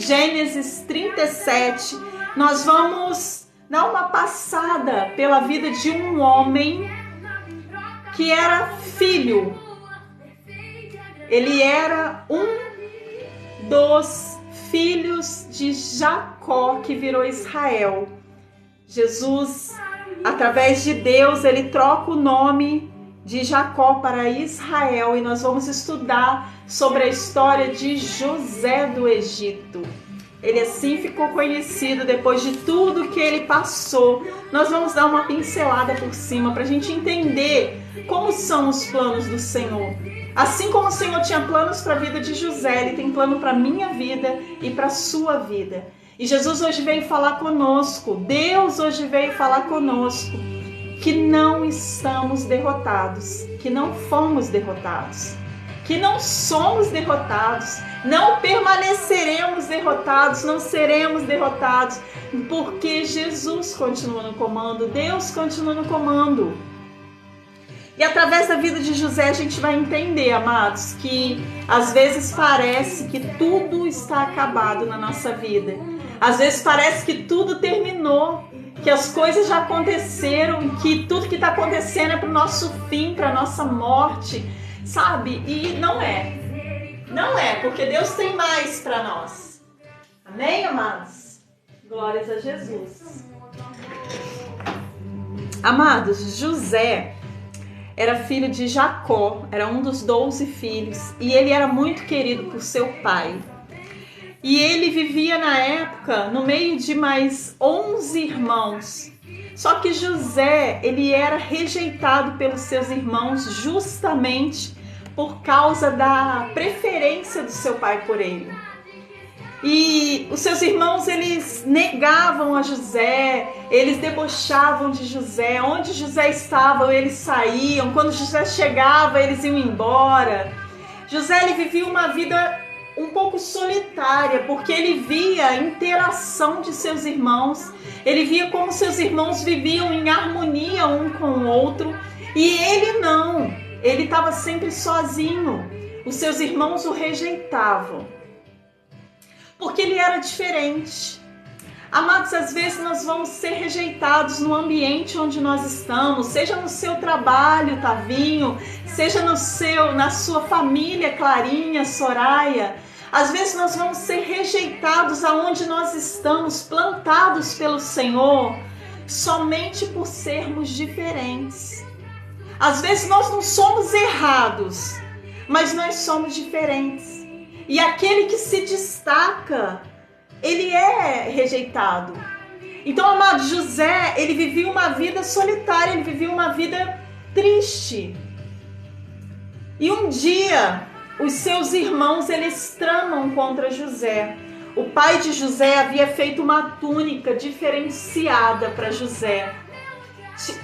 Gênesis 37, nós vamos dar uma passada pela vida de um homem que era filho. Ele era um dos filhos de Jacó, que virou Israel. Jesus, através de Deus, ele troca o nome de Jacó para Israel, e nós vamos estudar sobre a história de José do Egito. Ele assim ficou conhecido depois de tudo que ele passou. Nós vamos dar uma pincelada por cima para a gente entender como são os planos do Senhor. Assim como o Senhor tinha planos para a vida de José, Ele tem plano para a minha vida e para a sua vida. E Jesus hoje veio falar conosco, Deus hoje veio falar conosco, que não estamos derrotados, que não fomos derrotados, que não somos derrotados, não permaneceremos derrotados, não seremos derrotados, porque Jesus continua no comando, Deus continua no comando. E através da vida de José a gente vai entender, amados, que às vezes parece que tudo está acabado na nossa vida. Às vezes parece que tudo terminou, que as coisas já aconteceram, que tudo que está acontecendo é para o nosso fim, para a nossa morte, sabe? E não é. Não é, porque Deus tem mais para nós. Amém, amados? Glórias a Jesus. Amados, José era filho de Jacó, era um dos 12 filhos, e ele era muito querido por seu pai. E ele vivia na época no meio de mais 11 irmãos. Só que José, ele era rejeitado pelos seus irmãos justamente por causa da preferência do seu pai por ele. E os seus irmãos, eles negavam a José, eles debochavam de José. Onde José estava, eles saíam. Quando José chegava, eles iam embora. José, ele vivia uma vida um pouco solitária, porque ele via a interação de seus irmãos. Ele via como seus irmãos viviam em harmonia um com o outro. E ele não. Ele estava sempre sozinho. Os seus irmãos o rejeitavam, porque ele era diferente. Amados, às vezes nós vamos ser rejeitados no ambiente onde nós estamos, seja no seu trabalho, Tavinho, seja na sua família, Clarinha, Soraya. Às vezes nós vamos ser rejeitados aonde nós estamos, plantados pelo Senhor, somente por sermos diferentes. Às vezes nós não somos errados, mas nós somos diferentes. E aquele que se destaca, ele é rejeitado. Então, amado, José, ele vivia uma vida solitária, ele vivia uma vida triste. E um dia, os seus irmãos, eles tramam contra José. O pai de José havia feito uma túnica diferenciada para José.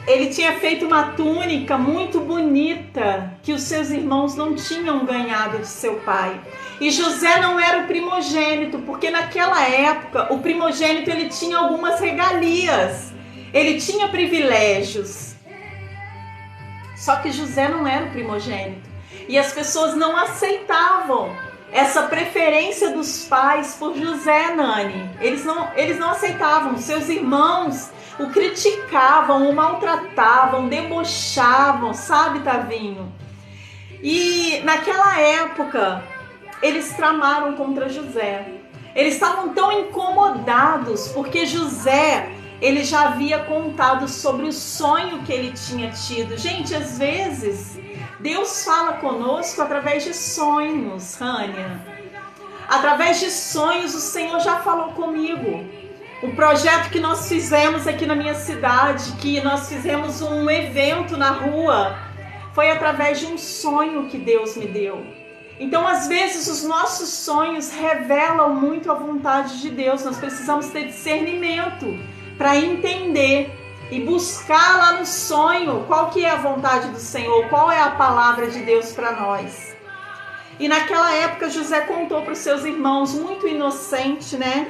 Ele tinha feito uma túnica muito bonita que os seus irmãos não tinham ganhado de seu pai. E José não era o primogênito, porque naquela época o primogênito ele tinha algumas regalias, ele tinha privilégios. Só que José não era o primogênito. E as pessoas não aceitavam essa preferência dos pais por José, Nani. Eles não aceitavam. Seus irmãos o criticavam, o maltratavam, debochavam, sabe, Tavinho? E naquela época, eles tramaram contra José. Eles estavam tão incomodados, porque José, ele já havia contado sobre o sonho que ele tinha tido. Gente, às vezes, Deus fala conosco através de sonhos, Rânia. Através de sonhos, o Senhor já falou comigo. O projeto que nós fizemos aqui na minha cidade, que nós fizemos um evento na rua, foi através de um sonho que Deus me deu. Então, às vezes, os nossos sonhos revelam muito a vontade de Deus. Nós precisamos ter discernimento para entender e buscar lá no sonho qual que é a vontade do Senhor, qual é a palavra de Deus para nós. E naquela época, José contou para os seus irmãos, muito inocente, né?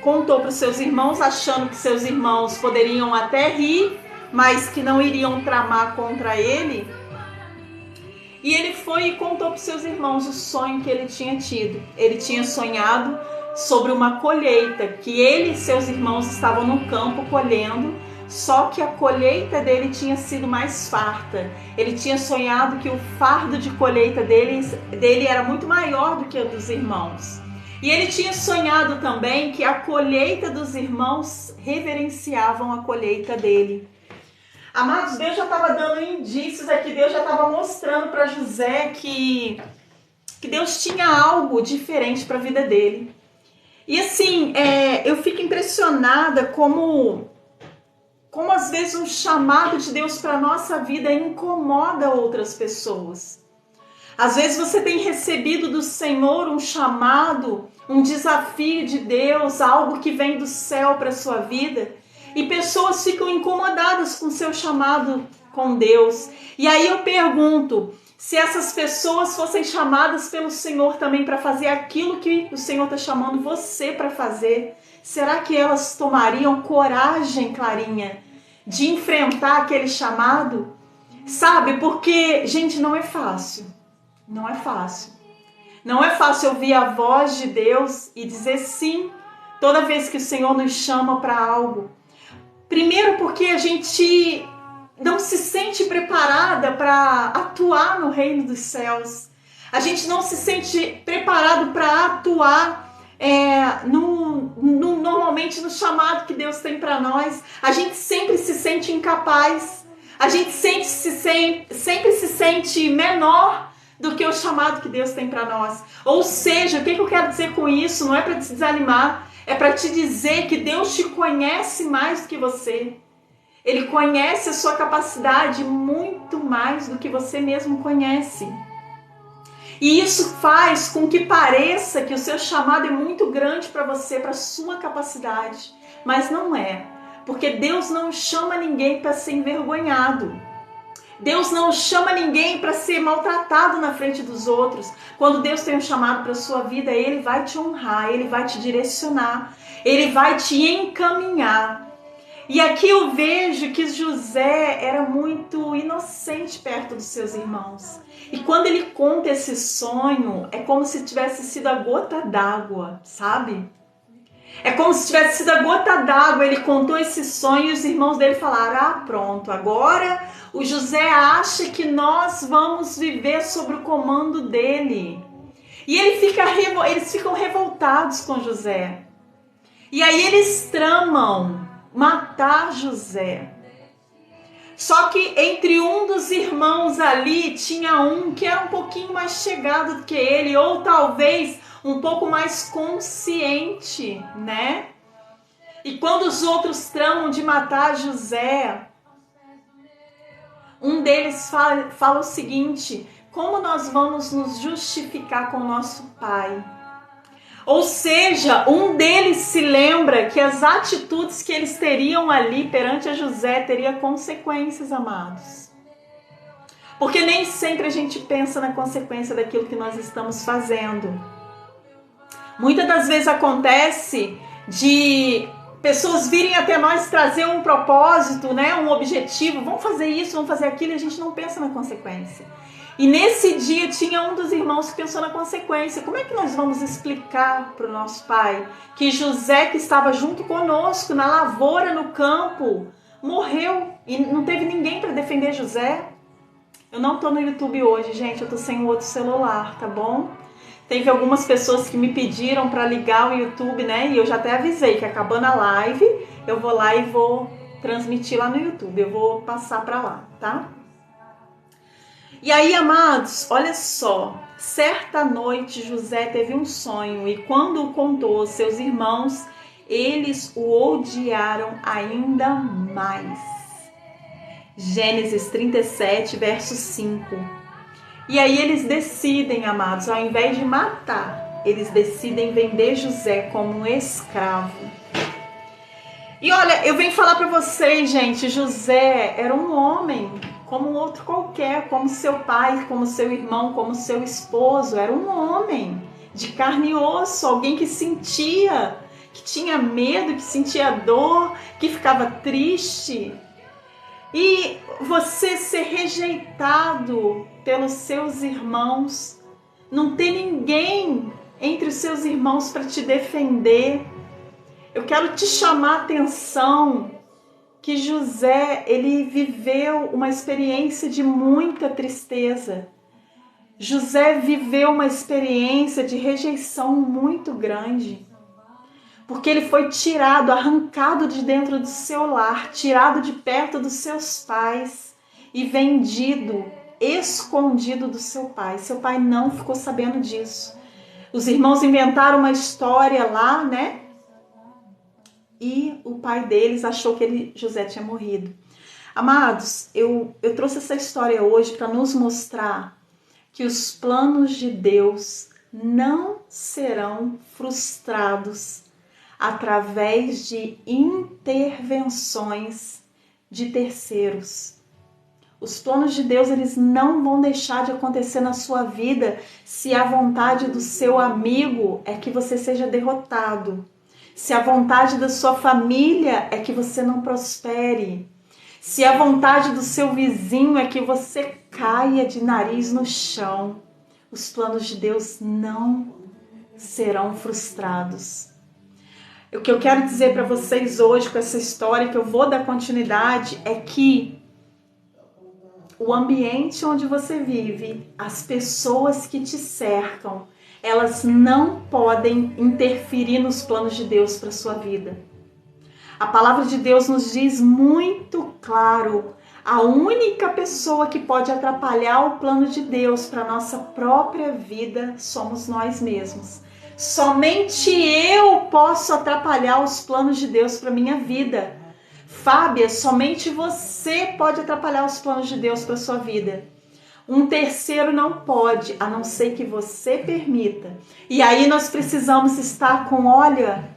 Contou para os seus irmãos, achando que seus irmãos poderiam até rir, mas que não iriam tramar contra ele. E ele foi e contou para os seus irmãos o sonho que ele tinha tido. Ele tinha sonhado sobre uma colheita, que ele e seus irmãos estavam no campo colhendo, só que a colheita dele tinha sido mais farta. Ele tinha sonhado que o fardo de colheita dele era muito maior do que o dos irmãos. E ele tinha sonhado também que a colheita dos irmãos reverenciavam a colheita dele. Amados, Deus já estava dando indícios aqui, Deus já estava mostrando para José que Deus tinha algo diferente para a vida dele. E assim, eu fico impressionada como às vezes um chamado de Deus para a nossa vida incomoda outras pessoas. Às vezes você tem recebido do Senhor um chamado, um desafio de Deus, algo que vem do céu para a sua vida, e pessoas ficam incomodadas com o seu chamado com Deus. E aí eu pergunto, se essas pessoas fossem chamadas pelo Senhor também para fazer aquilo que o Senhor está chamando você para fazer, será que elas tomariam coragem, Clarinha, de enfrentar aquele chamado? Sabe, porque, gente, não é fácil. Não é fácil. Não é fácil ouvir a voz de Deus e dizer sim toda vez que o Senhor nos chama para algo. Primeiro porque a gente não se sente preparada para atuar no reino dos céus. A gente não se sente preparado para atuar normalmente no chamado que Deus tem para nós. A gente sempre se sente incapaz. A gente sempre se sente menor do que o chamado que Deus tem para nós. Ou seja, o que eu quero dizer com isso? Não é para te desanimar, é para te dizer que Deus te conhece mais do que você. Ele conhece a sua capacidade muito mais do que você mesmo conhece. E isso faz com que pareça que o seu chamado é muito grande para você, para a sua capacidade. Mas não é. Porque Deus não chama ninguém para ser envergonhado. Deus não chama ninguém para ser maltratado na frente dos outros. Quando Deus tem um chamado para a sua vida, Ele vai te honrar, Ele vai te direcionar, Ele vai te encaminhar. E aqui eu vejo que José era muito inocente perto dos seus irmãos. E quando ele conta esse sonho, é como se tivesse sido a gota d'água, sabe? É como se tivesse sido a gota d'água. Ele contou esse sonho e os irmãos dele falaram: ah, pronto, agora o José acha que nós vamos viver sob o comando dele. E eles ficam revoltados com José. E aí eles tramam matar José. Só que entre um dos irmãos ali tinha um que era um pouquinho mais chegado do que ele, ou talvez um pouco mais consciente, né? E quando os outros tramam de matar José, um deles fala o seguinte: como nós vamos nos justificar com o nosso pai? Ou seja, um deles se lembra que as atitudes que eles teriam ali perante a José teria consequências, amados. Porque nem sempre a gente pensa na consequência daquilo que nós estamos fazendo. Muitas das vezes acontece de pessoas virem até nós trazer um propósito, né, um objetivo, vamos fazer isso, vamos fazer aquilo, e a gente não pensa na consequência. E nesse dia tinha um dos irmãos que pensou na consequência. Como é que nós vamos explicar para o nosso pai que José, que estava junto conosco na lavoura, no campo, morreu e não teve ninguém para defender José? Eu não estou no YouTube hoje, gente, eu estou sem o outro celular, tá bom? Teve algumas pessoas que me pediram para ligar o YouTube, né? E eu já até avisei que acabando a live, eu vou lá e vou transmitir lá no YouTube. Eu vou passar para lá, tá? E aí, amados, olha só. Certa noite, José teve um sonho e quando o contou aos seus irmãos, eles o odiaram ainda mais. Gênesis 37, verso 5. E aí eles decidem, amados, ao invés de matar, eles decidem vender José como um escravo. E olha, eu venho falar para vocês, gente, José era um homem como um outro qualquer, como seu pai, como seu irmão, como seu esposo. Era um homem de carne e osso, alguém que sentia, que tinha medo, que sentia dor, que ficava triste. E você ser rejeitado pelos seus irmãos, não ter ninguém entre os seus irmãos para te defender. Eu quero te chamar a atenção que José, ele viveu uma experiência de muita tristeza. José viveu uma experiência de rejeição muito grande, porque ele foi tirado, arrancado de dentro do seu lar, tirado de perto dos seus pais e vendido, escondido do seu pai. Seu pai não ficou sabendo disso. Os irmãos inventaram uma história lá, né? E o pai deles achou que José tinha morrido. Amados, eu trouxe essa história hoje para nos mostrar que os planos de Deus não serão frustrados através de intervenções de terceiros. Os planos de Deus, eles não vão deixar de acontecer na sua vida se a vontade do seu amigo é que você seja derrotado. Se a vontade da sua família é que você não prospere. Se a vontade do seu vizinho é que você caia de nariz no chão. Os planos de Deus não serão frustrados. O que eu quero dizer para vocês hoje com essa história, que eu vou dar continuidade, é que o ambiente onde você vive, as pessoas que te cercam, elas não podem interferir nos planos de Deus para a sua vida. A palavra de Deus nos diz muito claro, a única pessoa que pode atrapalhar o plano de Deus para a nossa própria vida somos nós mesmos. Somente eu posso atrapalhar os planos de Deus para a minha vida. Fábia, somente você pode atrapalhar os planos de Deus para a sua vida. Um terceiro não pode, a não ser que você permita. E aí nós precisamos estar com,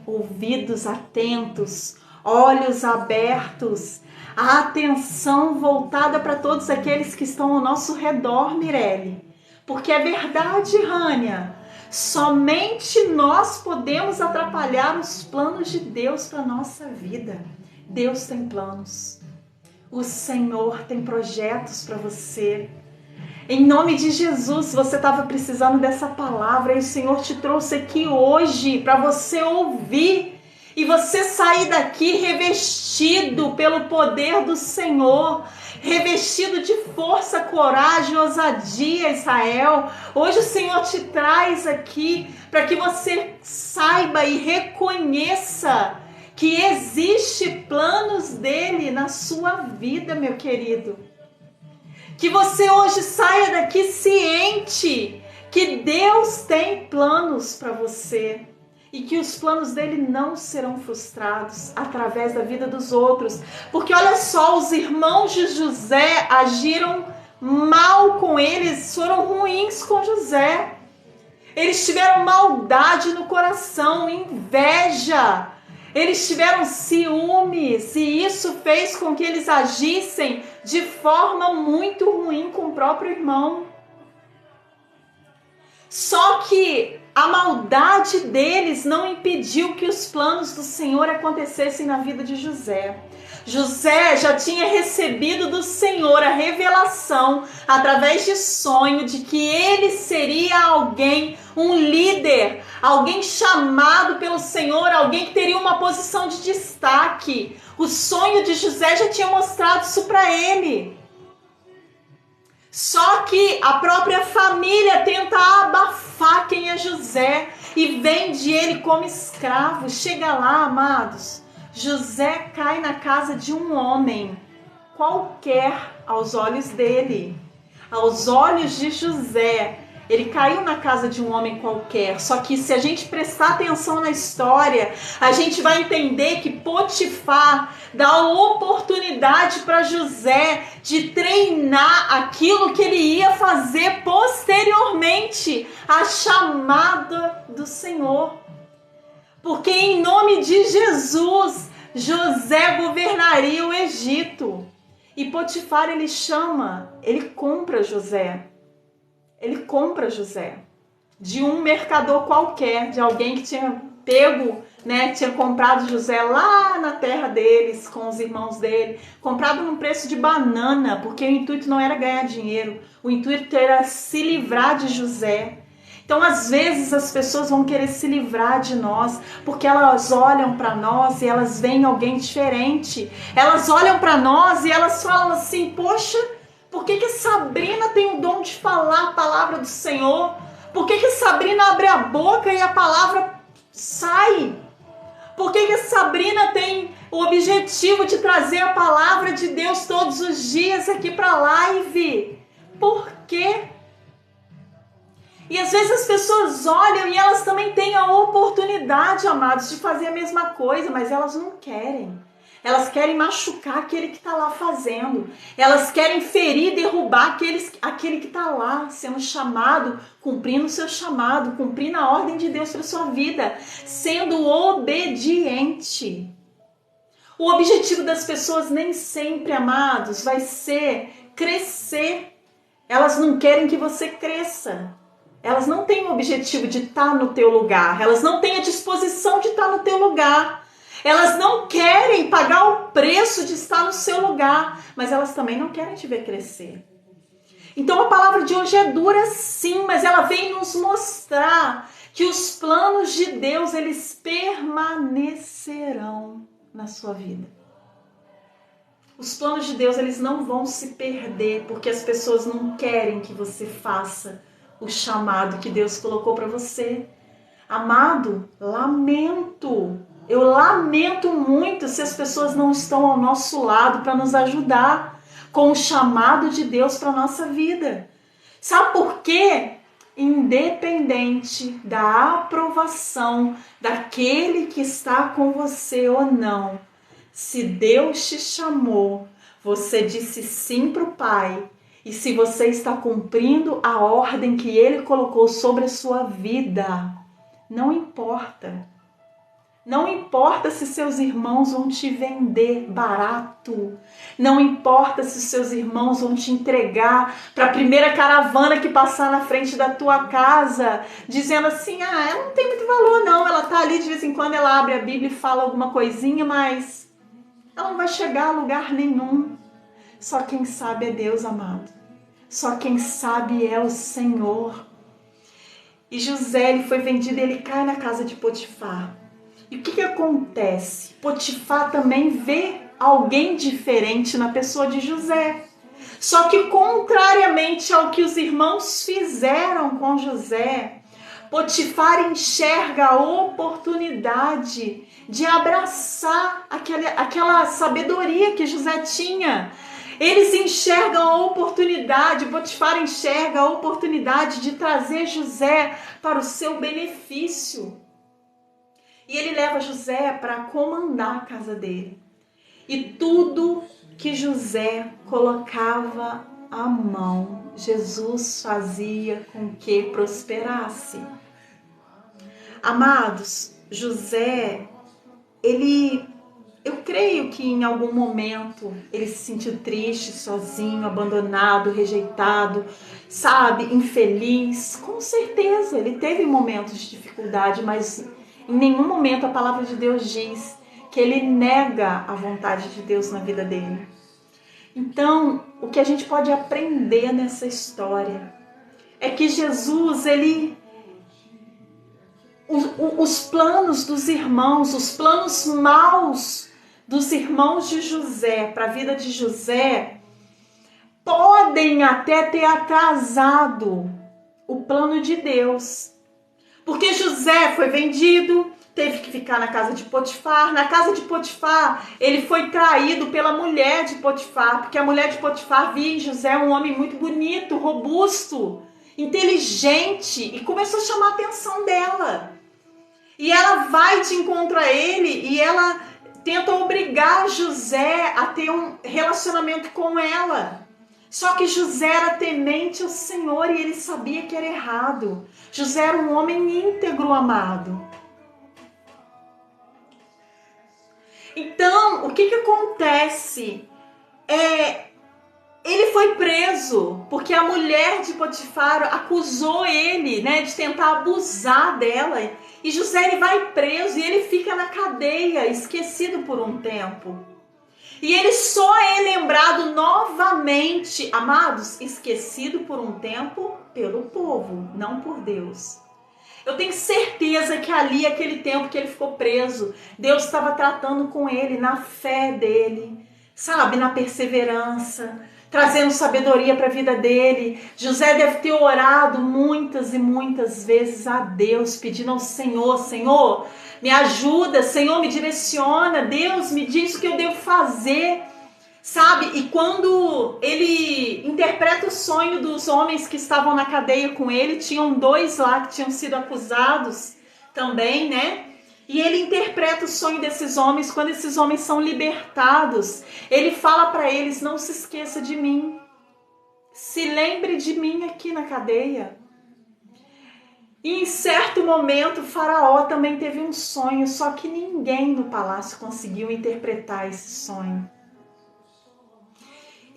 ouvidos atentos, olhos abertos, a atenção voltada para todos aqueles que estão ao nosso redor, Mirelle. Porque é verdade, Rânia, somente nós podemos atrapalhar os planos de Deus para a nossa vida. Deus tem planos. O Senhor tem projetos para você. Em nome de Jesus, você estava precisando dessa palavra e o Senhor te trouxe aqui hoje para você ouvir e você sair daqui revestido pelo poder do Senhor, revestido de força, coragem, ousadia, Israel. Hoje o Senhor te traz aqui para que você saiba e reconheça que existe planos dele na sua vida, meu querido. Que você hoje saia daqui ciente que Deus tem planos para você e que os planos dele não serão frustrados através da vida dos outros. Porque olha só, os irmãos de José agiram mal com eles, foram ruins com José. Eles tiveram maldade no coração, inveja. Eles tiveram ciúmes e isso fez com que eles agissem de forma muito ruim com o próprio irmão. Só que a maldade deles não impediu que os planos do Senhor acontecessem na vida de José. José já tinha recebido do Senhor a revelação, através de sonho, de que ele seria alguém, um líder, alguém chamado pelo Senhor, alguém que teria uma posição de destaque. O sonho de José já tinha mostrado isso para ele. Só que a própria família tenta abafar quem é José e vende ele como escravo. Chega lá, amados, José cai na casa de um homem qualquer aos olhos dele. Aos olhos de José, ele caiu na casa de um homem qualquer. Só que se a gente prestar atenção na história, a gente vai entender que Potifar dá a oportunidade para José de treinar aquilo que ele ia fazer posteriormente, a chamada do Senhor. Porque em nome de Jesus, José governaria o Egito. E Potifar, ele compra José. Ele compra José de um mercador qualquer, de alguém que tinha pego, né, tinha comprado José lá na terra deles, com os irmãos dele, comprado num preço de banana, porque o intuito não era ganhar dinheiro, o intuito era se livrar de José. Então, às vezes, as pessoas vão querer se livrar de nós, porque elas olham para nós e elas veem alguém diferente. Elas olham para nós e elas falam assim, poxa, por que que Sabrina tem o dom de falar a palavra do Senhor? Por que que Sabrina abre a boca e a palavra sai? Por que que Sabrina tem o objetivo de trazer a palavra de Deus todos os dias aqui para a live? Por quê? E às vezes as pessoas olham e elas também têm a oportunidade, amados, de fazer a mesma coisa, mas elas não querem. Elas querem machucar aquele que está lá fazendo. Elas querem ferir, derrubar aquele que está lá sendo chamado, cumprindo o seu chamado, cumprindo a ordem de Deus para a sua vida, sendo obediente. O objetivo das pessoas nem sempre, amados, vai ser crescer. Elas não querem que você cresça. Elas não têm o objetivo de estar no teu lugar. Elas não têm a disposição de estar no teu lugar. Elas não querem pagar o preço de estar no seu lugar. Mas elas também não querem te ver crescer. Então a palavra de hoje é dura sim, mas ela vem nos mostrar que os planos de Deus, eles permanecerão na sua vida. Os planos de Deus, eles não vão se perder, porque as pessoas não querem que você faça o chamado que Deus colocou para você. Amado, eu lamento muito se as pessoas não estão ao nosso lado para nos ajudar com o chamado de Deus para a nossa vida. Sabe por quê? Independente da aprovação daquele que está com você ou não, se Deus te chamou, você disse sim para o Pai. E se você está cumprindo a ordem que Ele colocou sobre a sua vida, não importa. Não importa se seus irmãos vão te vender barato. Não importa se seus irmãos vão te entregar para a primeira caravana que passar na frente da tua casa, dizendo assim, ela não tem muito valor não, ela tá ali de vez em quando, ela abre a Bíblia e fala alguma coisinha, mas ela não vai chegar a lugar nenhum. Só quem sabe é Deus, amado. Só quem sabe é o Senhor. E José, ele foi vendido e ele cai na casa de Potifar. E o que acontece? Potifar também vê alguém diferente na pessoa de José. Só que contrariamente ao que os irmãos fizeram com José, Potifar enxerga a oportunidade de abraçar aquela sabedoria que José tinha. Eles enxergam a oportunidade, Potifar enxerga a oportunidade de trazer José para o seu benefício. E ele leva José para comandar a casa dele. E tudo que José colocava à mão, Jesus fazia com que prosperasse. Amados, José, eu creio que em algum momento ele se sentiu triste, sozinho, abandonado, rejeitado, sabe, infeliz. Com certeza, ele teve momentos de dificuldade, mas em nenhum momento a palavra de Deus diz que ele nega a vontade de Deus na vida dele. Então, o que a gente pode aprender nessa história é que Jesus, os planos dos irmãos, os planos maus dos irmãos de José para a vida de José podem até ter atrasado o plano de Deus. Porque José foi vendido, teve que ficar na casa de Potifar. Na casa de Potifar, ele foi traído pela mulher de Potifar, porque a mulher de Potifar via em José um homem muito bonito, robusto, inteligente, e começou a chamar a atenção dela. E ela vai de encontro a ele e ela tenta obrigar José a ter um relacionamento com ela. Só que José era temente ao Senhor e ele sabia que era errado. José era um homem íntegro, amado. Então, o que acontece? Ele foi preso porque a mulher de Potifar acusou ele, de tentar abusar dela. E José, ele vai preso e ele fica na cadeia, esquecido por um tempo. E ele só é lembrado novamente, amados, esquecido por um tempo pelo povo, não por Deus. Eu tenho certeza que ali, aquele tempo que ele ficou preso, Deus estava tratando com ele na fé dele, sabe, na perseverança, trazendo sabedoria para a vida dele. José deve ter orado muitas e muitas vezes a Deus, pedindo ao Senhor, Senhor, me ajuda, Senhor, me direciona, Deus me diz o que eu devo fazer. Sabe, e quando ele interpreta o sonho dos homens que estavam na cadeia com ele, tinham 2 lá que tinham sido acusados também, né? E ele interpreta o sonho desses homens. Quando esses homens são libertados, ele fala para eles: não se esqueça de mim, se lembre de mim aqui na cadeia. E em certo momento, o faraó também teve um sonho, só que ninguém no palácio conseguiu interpretar esse sonho.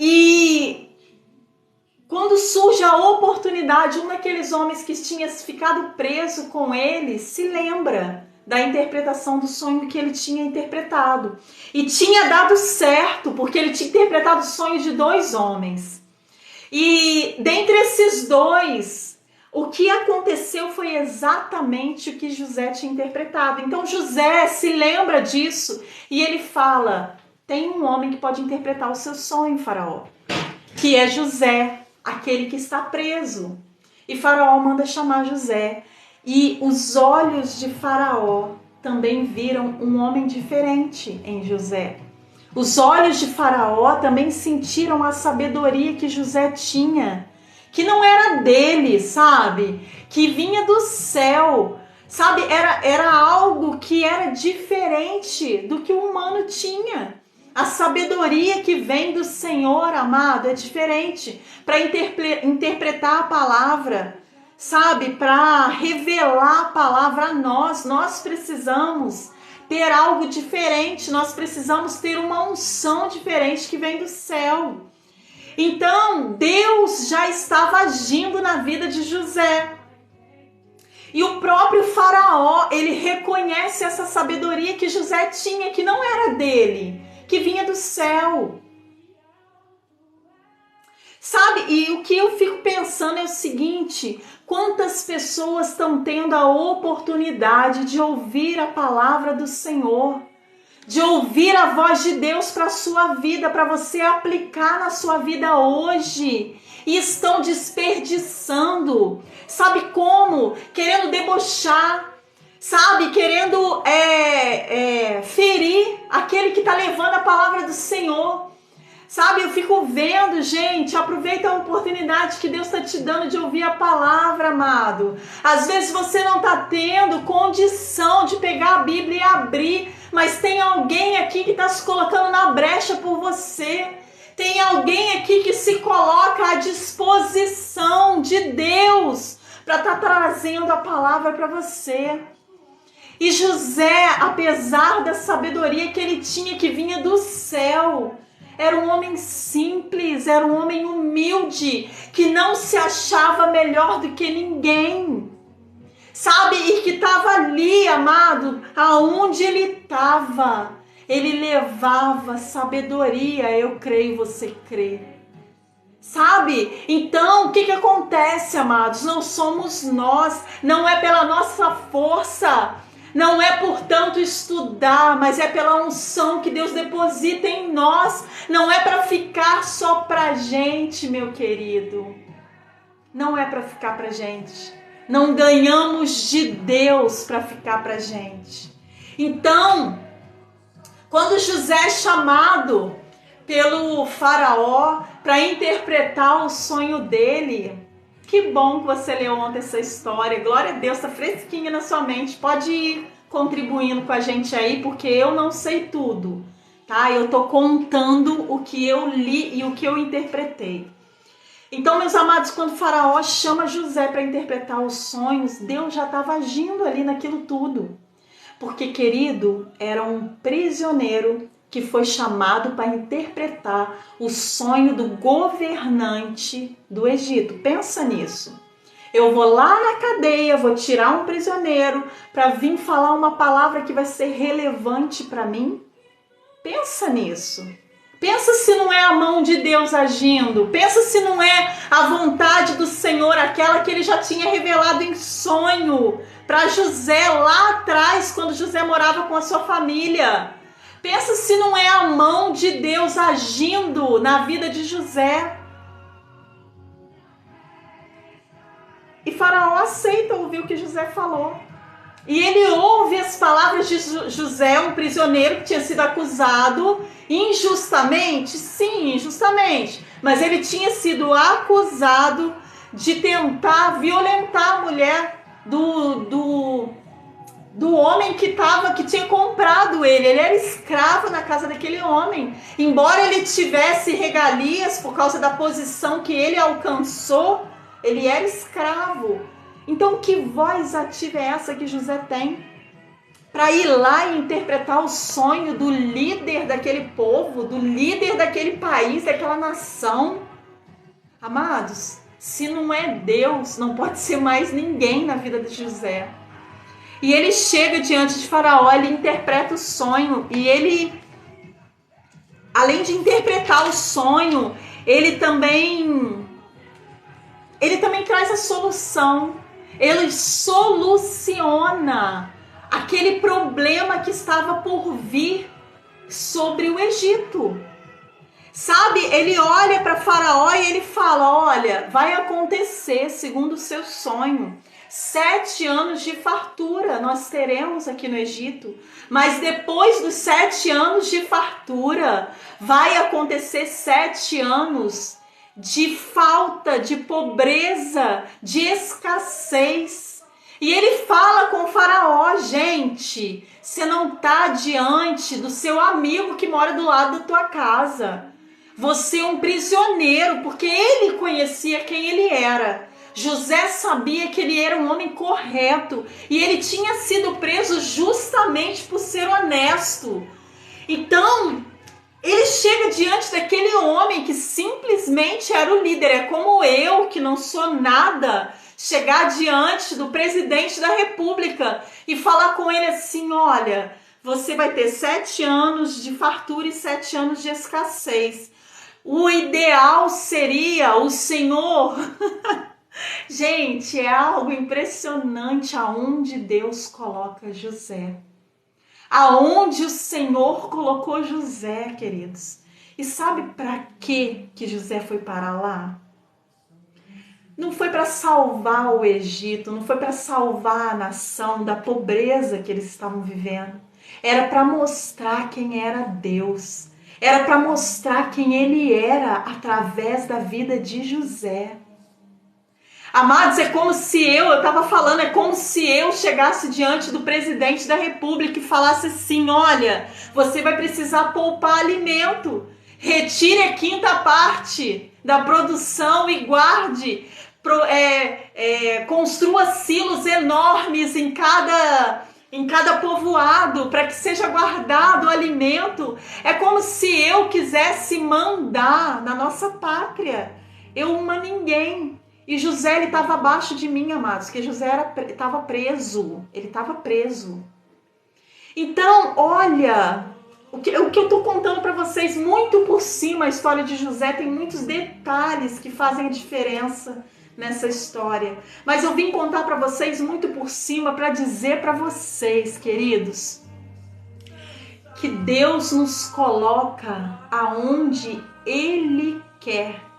E quando surge a oportunidade, um daqueles homens que tinha ficado preso com ele se lembra da interpretação do sonho que ele tinha interpretado. E tinha dado certo, porque ele tinha interpretado o sonho de 2 homens. E dentre esses 2, o que aconteceu foi exatamente o que José tinha interpretado. Então José se lembra disso e ele fala: tem um homem que pode interpretar o seu sonho, faraó, que é José, aquele que está preso. E faraó manda chamar José. E os olhos de faraó também viram um homem diferente em José. Os olhos de faraó também sentiram a sabedoria que José tinha, que não era dele, sabe? Que vinha do céu, sabe? Era algo que era diferente do que o humano tinha. A sabedoria que vem do Senhor, amado, é diferente para interpretar a palavra, sabe? Para revelar a palavra a nós. Nós precisamos ter algo diferente, nós precisamos ter uma unção diferente que vem do céu. Então, Deus já estava agindo na vida de José. E o próprio faraó, ele reconhece essa sabedoria que José tinha, que não era dele, que vinha do céu. Sabe, e o que eu fico pensando é o seguinte: quantas pessoas estão tendo a oportunidade de ouvir a palavra do Senhor, de ouvir a voz de Deus para a sua vida, para você aplicar na sua vida hoje, e estão desperdiçando, sabe como? Querendo debochar, sabe? Querendo ferir aquele que está levando a palavra do Senhor. Sabe, eu fico vendo, gente, aproveita a oportunidade que Deus está te dando de ouvir a palavra, amado. Às vezes você não está tendo condição de pegar a Bíblia e abrir, mas tem alguém aqui que está se colocando na brecha por você. Tem alguém aqui que se coloca à disposição de Deus para estar trazendo a palavra para você. E José, apesar da sabedoria que ele tinha, que vinha do céu, era um homem simples, era um homem humilde, que não se achava melhor do que ninguém, sabe? E que estava ali, amado, aonde ele estava, ele levava sabedoria, eu creio, você crê. Sabe? Então, o que acontece, amados? Não somos nós, não é pela nossa força, não é por tanto estudar, mas é pela unção que Deus deposita em nós. Não é para ficar só pra gente, meu querido. Não é para ficar pra gente. Não ganhamos de Deus para ficar pra gente. Então, quando José é chamado pelo faraó para interpretar o sonho dele, que bom que você leu ontem essa história. Glória a Deus, está fresquinha na sua mente. Pode ir contribuindo com a gente aí, porque eu não sei tudo, tá? Eu tô contando o que eu li e o que eu interpretei. Então, meus amados, quando o faraó chama José para interpretar os sonhos, Deus já estava agindo ali naquilo tudo. Porque, querido, era um prisioneiro que foi chamado para interpretar o sonho do governante do Egito. Pensa nisso. Eu vou lá na cadeia, vou tirar um prisioneiro para vir falar uma palavra que vai ser relevante para mim. Pensa nisso. Pensa se não é a mão de Deus agindo. Pensa se não é a vontade do Senhor, aquela que ele já tinha revelado em sonho para José lá atrás, quando José morava com a sua família. Pensa se não é a mão de Deus agindo na vida de José. E Faraó aceita ouvir o que José falou. E ele ouve as palavras de José, um prisioneiro que tinha sido acusado injustamente. Sim, injustamente. Mas ele tinha sido acusado de tentar violentar a mulher do homem que tinha comprado ele. Ele era escravo na casa daquele homem. Embora ele tivesse regalias por causa da posição que ele alcançou, ele era escravo. Então, que voz ativa é essa que José tem para ir lá e interpretar o sonho do líder daquele povo, do líder daquele país, daquela nação? Amados, se não é Deus, não pode ser mais ninguém na vida de José. E ele chega diante de Faraó, ele interpreta o sonho, e ele, além de interpretar o sonho, ele também traz a solução. Ele soluciona aquele problema que estava por vir sobre o Egito. Sabe, ele olha para Faraó e ele fala: olha, vai acontecer segundo o seu sonho. 7 anos de fartura nós teremos aqui no Egito. Mas depois dos 7 anos de fartura, vai acontecer 7 anos de falta, de pobreza, de escassez. E ele fala com o Faraó: gente, você não está diante do seu amigo que mora do lado da tua casa. Você é um prisioneiro, porque ele conhecia quem ele era. José sabia que ele era um homem correto e ele tinha sido preso justamente por ser honesto. Então, ele chega diante daquele homem que simplesmente era o líder. É como eu, que não sou nada, chegar diante do presidente da República e falar com ele assim: olha, você vai ter 7 anos de fartura e 7 anos de escassez. O ideal seria o Senhor... Gente, é algo impressionante aonde Deus coloca José. Aonde o Senhor colocou José, queridos. E sabe para que José foi parar lá? Não foi para salvar o Egito, não foi para salvar a nação da pobreza que eles estavam vivendo. Era para mostrar quem era Deus. Era para mostrar quem ele era através da vida de José. Amados, é como se eu estava falando, é como se eu chegasse diante do presidente da República e falasse assim: olha, você vai precisar poupar alimento, retire a 5ª parte da produção e guarde, construa silos enormes em cada povoado para que seja guardado o alimento. É como se eu quisesse mandar na nossa pátria, eu uma ninguém. E José, ele estava abaixo de mim, amados, porque José estava preso. Ele estava preso. Então, olha, o que eu estou contando para vocês muito por cima, a história de José tem muitos detalhes que fazem a diferença nessa história. Mas eu vim contar para vocês muito por cima para dizer para vocês, queridos, que Deus nos coloca aonde Ele quer.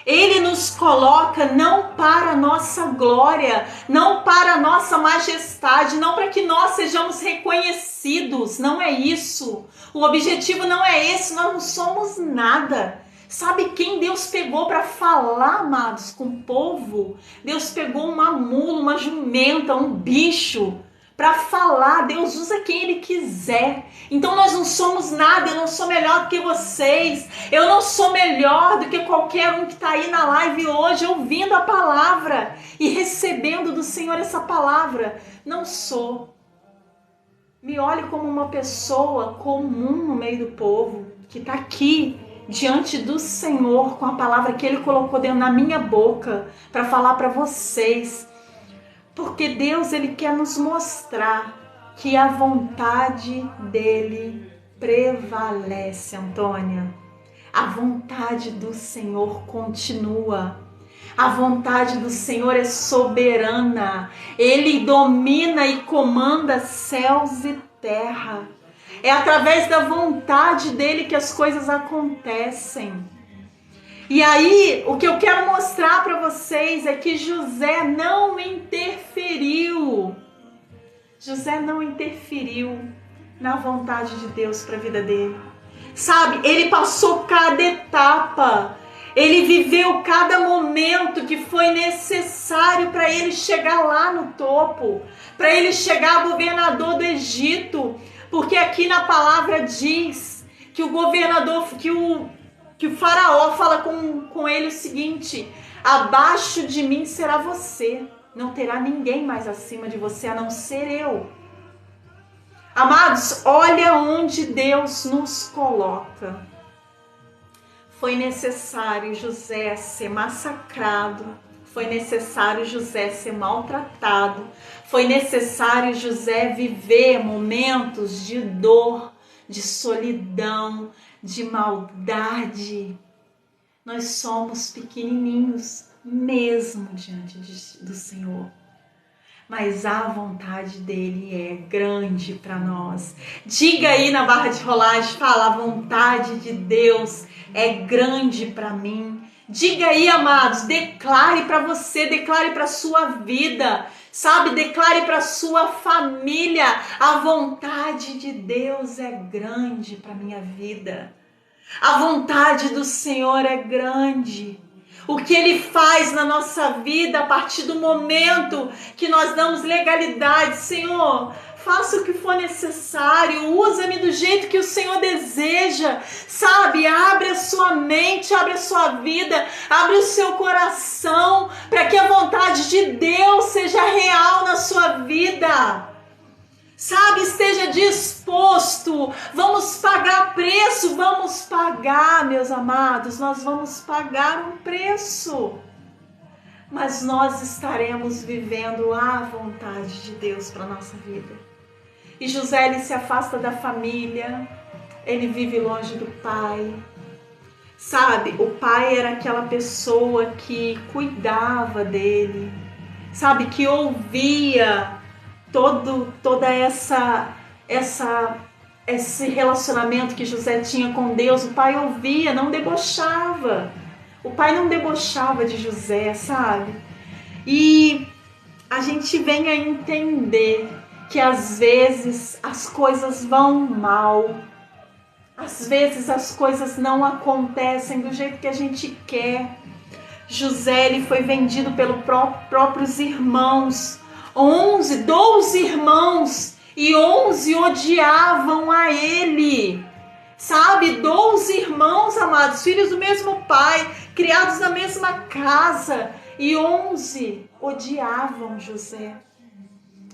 Ele nos coloca não para a nossa glória, não para a nossa majestade, não para que nós sejamos reconhecidos, não é isso. O objetivo não é esse, nós não somos nada. Sabe quem Deus pegou para falar, amados, com o povo? Deus pegou uma mula, uma jumenta, um bicho para falar. Deus usa quem Ele quiser. Então nós não somos nada, eu não sou melhor do que vocês, eu não sou melhor do que qualquer um que está aí na live hoje ouvindo a palavra e recebendo do Senhor essa palavra. Não sou. Me olhe como uma pessoa comum no meio do povo, que está aqui diante do Senhor com a palavra que Ele colocou dentro da minha boca para falar para vocês. Porque Deus, Ele quer nos mostrar que a vontade dEle prevalece, Antônia. A vontade do Senhor continua. A vontade do Senhor é soberana. Ele domina e comanda céus e terra. É através da vontade dele que as coisas acontecem. E aí, o que eu quero mostrar para vocês é que José não interferiu. José não interferiu na vontade de Deus para a vida dele. Sabe, ele passou cada etapa. Ele viveu cada momento que foi necessário para ele chegar lá no topo. Para ele chegar governador do Egito. Porque aqui na palavra diz que o governador, que o faraó fala com ele o seguinte: abaixo de mim será você, não terá ninguém mais acima de você a não ser eu. Amados, olha onde Deus nos coloca. Foi necessário José ser massacrado, foi necessário José ser maltratado, foi necessário José viver momentos de dor, de solidão, de maldade. Nós somos pequenininhos mesmo diante do Senhor, mas a vontade dele é grande para nós. Diga aí na barra de rolagem, fala: a vontade de Deus é grande para mim. Diga aí, amados, declare para você, declare para sua vida, sabe? Declare para sua família: a vontade de Deus é grande para minha vida. A vontade do Senhor é grande. O que Ele faz na nossa vida a partir do momento que nós damos legalidade: Senhor, faça o que for necessário, usa-me do jeito que o Senhor deseja, sabe? Abre a sua mente, abre a sua vida, abre o seu coração, para que a vontade de Deus seja real na sua vida. Sabe, esteja disposto. Vamos pagar preço, vamos pagar, meus amados, nós vamos pagar um preço. Mas nós estaremos vivendo a vontade de Deus para a nossa vida. E José, ele se afasta da família, ele vive longe do pai. Sabe, o pai era aquela pessoa que cuidava dele, sabe, que ouvia toda esse relacionamento que José tinha com Deus. O pai ouvia, não debochava. O pai não debochava de José, sabe? E a gente vem a entender que às vezes as coisas vão mal. Às vezes as coisas não acontecem do jeito que a gente quer. José, ele foi vendido pelos próprios irmãos. 12 irmãos, e 11 odiavam a ele. Sabe, 12 irmãos, amados, filhos do mesmo pai, criados na mesma casa, e 11 odiavam José.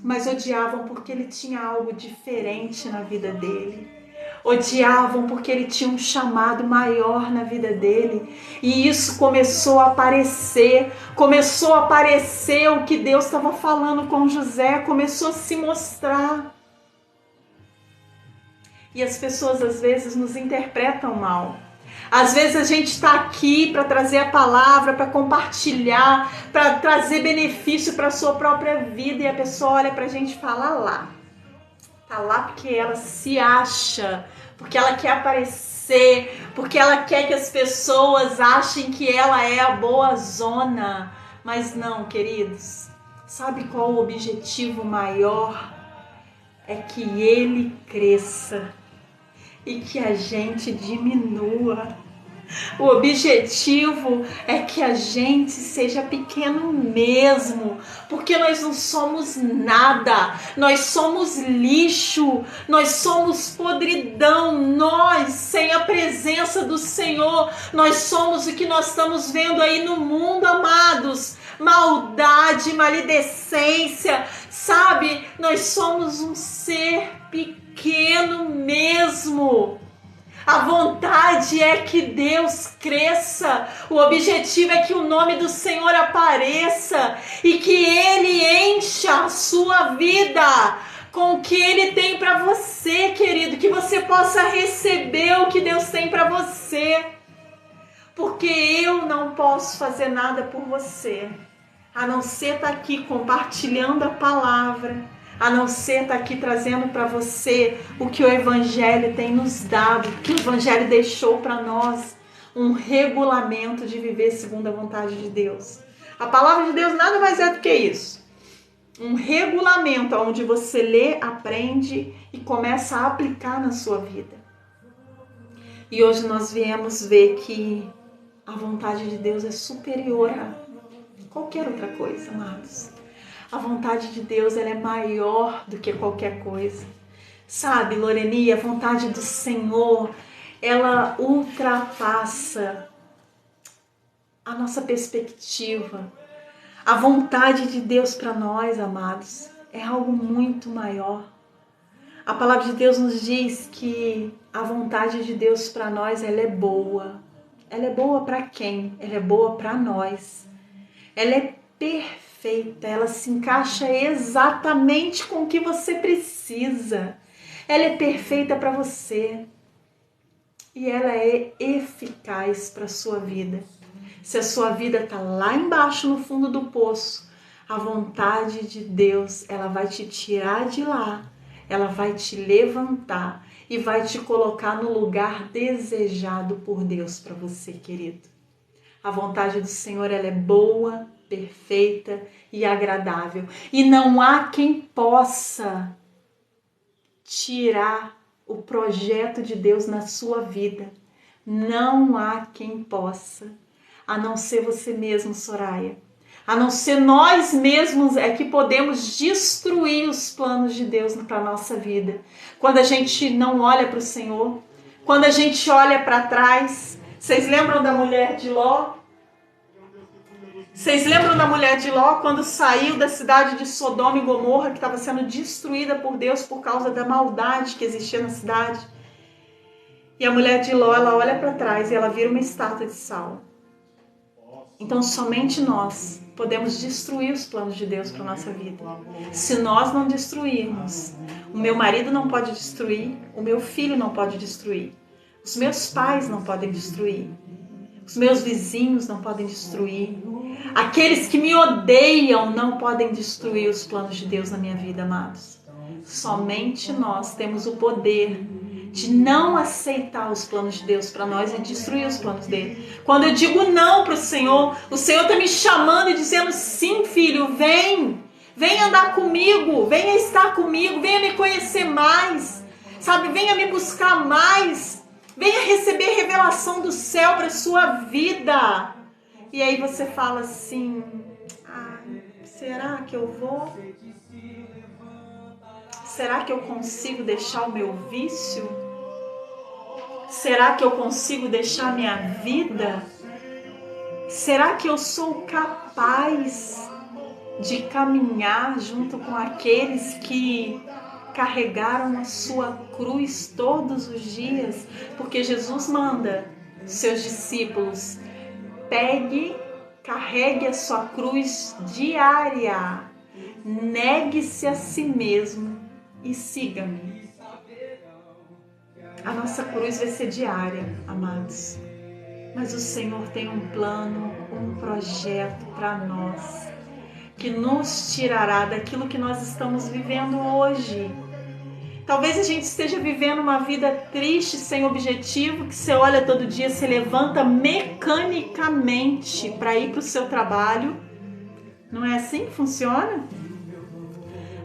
Mas odiavam porque ele tinha algo diferente na vida dele. Odiavam porque ele tinha um chamado maior na vida dele. E isso começou a aparecer o que Deus estava falando com José, começou a se mostrar. E as pessoas às vezes nos interpretam mal. Às vezes a gente está aqui para trazer a palavra, para compartilhar, para trazer benefício para a sua própria vida, e a pessoa olha para a gente e fala: lá. Tá lá porque ela se acha, porque ela quer aparecer, porque ela quer que as pessoas achem que ela é a boa zona. Mas não, queridos, sabe qual o objetivo maior? É que ele cresça e que a gente diminua. O objetivo é que a gente seja pequeno mesmo, porque nós não somos nada, nós somos lixo, nós somos podridão. Nós, sem a presença do Senhor, nós somos o que nós estamos vendo aí no mundo, amados: maldade, maledicência, sabe? Nós somos um ser pequeno mesmo. A vontade é que Deus cresça. O objetivo é que o nome do Senhor apareça e que Ele encha a sua vida com o que Ele tem para você, querido. Que você possa receber o que Deus tem para você. porque eu não posso fazer nada por você, a não ser estar aqui compartilhando a palavra, a não ser estar aqui trazendo para você o que o Evangelho tem nos dado, o que o Evangelho deixou para nós, um regulamento de viver segundo a vontade de Deus. A palavra de Deus nada mais é do que isso. Um regulamento onde você lê, aprende e começa a aplicar na sua vida. E hoje nós viemos ver que a vontade de Deus é superior a qualquer outra coisa, amados. A vontade de Deus, ela é maior do que qualquer coisa. Sabe, Loreni, a vontade do Senhor, ela ultrapassa a nossa perspectiva. A vontade de Deus para nós, amados, é algo muito maior. A palavra de Deus nos diz que a vontade de Deus para nós, ela é boa. Ela é boa para quem? Ela é boa para nós. Ela é perfeita, ela se encaixa exatamente com o que você precisa. Ela é perfeita para você. E ela é eficaz para a sua vida. Se a sua vida está lá embaixo no fundo do poço, a vontade de Deus, ela vai te tirar de lá, ela vai te levantar e vai te colocar no lugar desejado por Deus para você, querido. A vontade do Senhor, ela é boa, perfeita e agradável. E não há quem possa tirar o projeto de Deus na sua vida. Não há quem possa. A não ser você mesmo, Soraya. A não ser nós mesmos é que podemos destruir os planos de Deus para a nossa vida. Quando a gente não olha para o Senhor, quando a gente olha para trás. Vocês lembram da mulher de Ló? Vocês lembram da mulher de Ló quando saiu da cidade de Sodoma e Gomorra, que estava sendo destruída por Deus por causa da maldade que existia na cidade? E a mulher de Ló, ela olha para trás e ela vira uma estátua de sal. Então somente nós podemos destruir os planos de Deus para a nossa vida. Se nós não destruirmos, o meu marido não pode destruir, o meu filho não pode destruir, os meus pais não podem destruir, os meus vizinhos não podem destruir, aqueles que me odeiam não podem destruir os planos de Deus na minha vida, amados. Somente nós temos o poder de não aceitar os planos de Deus para nós e destruir os planos dele. Quando eu digo não para o Senhor está me chamando e dizendo: sim, filho, vem andar comigo, venha estar comigo, venha me conhecer mais, sabe, venha me buscar mais, venha receber revelação do céu para a sua vida. E aí você fala assim: será que eu vou? Será que eu consigo deixar o meu vício? Será que eu consigo deixar a minha vida? Será que eu sou capaz de caminhar junto com aqueles que carregaram a sua cruz todos os dias? Porque Jesus manda seus discípulos: carregue a sua cruz diária, negue-se a si mesmo e siga-me. A nossa cruz vai ser diária, amados. Mas o Senhor tem um plano, um projeto para nós, que nos tirará daquilo que nós estamos vivendo hoje. Talvez a gente esteja vivendo uma vida triste, sem objetivo, que você olha todo dia, se levanta mecanicamente para ir para o seu trabalho. Não é assim que funciona?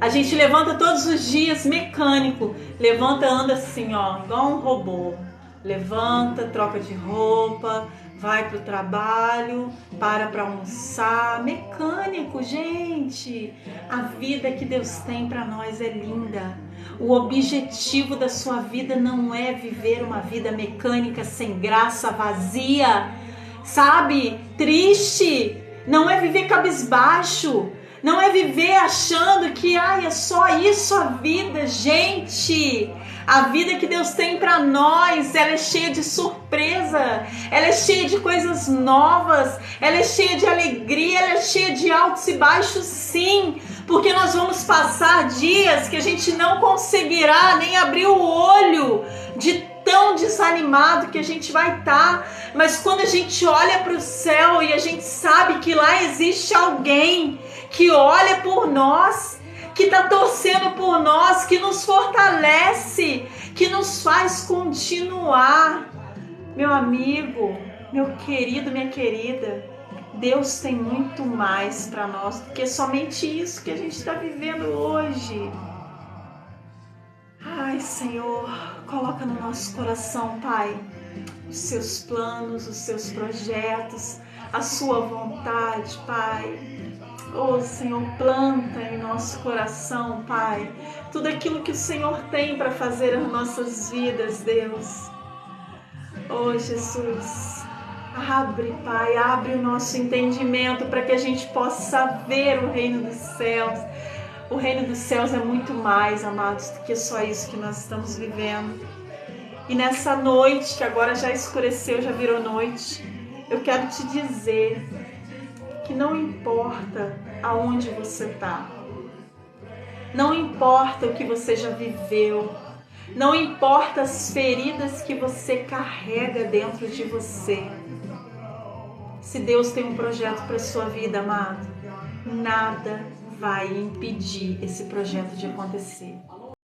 A gente levanta todos os dias mecânico, levanta, anda assim, ó, igual um robô. Levanta, troca de roupa, vai pro trabalho, para almoçar. Mecânico, gente. A vida que Deus tem para nós é linda. O objetivo da sua vida não é viver uma vida mecânica, sem graça, vazia, sabe? Triste. Não é viver cabisbaixo. Não é viver achando que é só isso a vida, gente. A vida que Deus tem para nós, ela é cheia de surpresa, ela é cheia de coisas novas, ela é cheia de alegria, ela é cheia de altos e baixos, sim. Porque nós vamos passar dias que a gente não conseguirá nem abrir o olho de tão desanimado amado, que a gente vai estar, mas quando a gente olha para o céu e a gente sabe que lá existe alguém que olha por nós, que está torcendo por nós, que nos fortalece, que nos faz continuar. Meu amigo, meu querido, minha querida, Deus tem muito mais para nós do que somente isso que a gente está vivendo hoje. Ai, Senhor, coloca no nosso coração, Pai, os seus planos, os seus projetos, a sua vontade, Pai. Oh, Senhor, planta em nosso coração, Pai, tudo aquilo que o Senhor tem para fazer nas nossas vidas, Deus. Oh, Jesus, abre, Pai, abre o nosso entendimento para que a gente possa ver o reino dos céus. O reino dos céus é muito mais, amados, do que só isso que nós estamos vivendo. E nessa noite, que agora já escureceu, já virou noite, eu quero te dizer que não importa aonde você está, não importa o que você já viveu, não importa as feridas que você carrega dentro de você. Se Deus tem um projeto para a sua vida, amado, nada vai impedir esse projeto de acontecer.